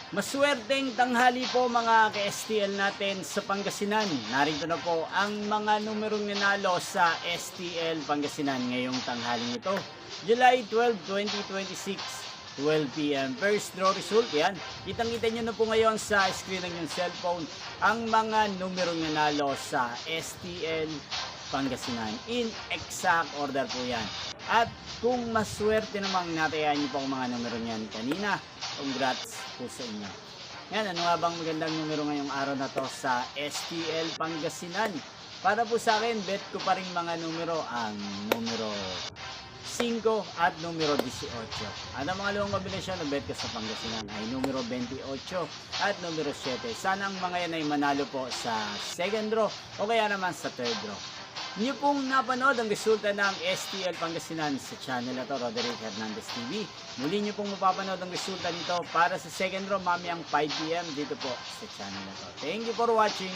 Maswerteng tanghali po mga ka-STL natin sa Pangasinan. Narito na po ang mga numerong nanalo sa STL Pangasinan ngayong tanghaling ito. July 12, 2026, 12 p.m. First draw result, yan. Kitang-kita nyo na po ngayon sa screen ng inyong cellphone ang mga numerong nanalo sa STL Pangasinan. In exact order po yan. At kung maswerte namang natayaan nyo po ang mga numero niyan kanina, congrats po sa inyo. Yan, ano nga bang magandang numero ngayong araw na to sa STL Pangasinan? Para po sa akin, bet ko pa rin mga numero ang numero 5 at numero 18. At ang mga luwang kombinasyon na bet ko sa Pangasinan ay numero 28 at numero 7. Sana ang mga yan ay manalo po sa second draw o kaya naman sa third draw. Niyo pong napanood ang resulta ng STL Pangasinan sa channel na to, Roderick Hernandez TV. Muli niyo pong mapapanood ang resulta nito para sa second draw mamayang 5 p.m. dito po sa channel na to. Thank you for watching.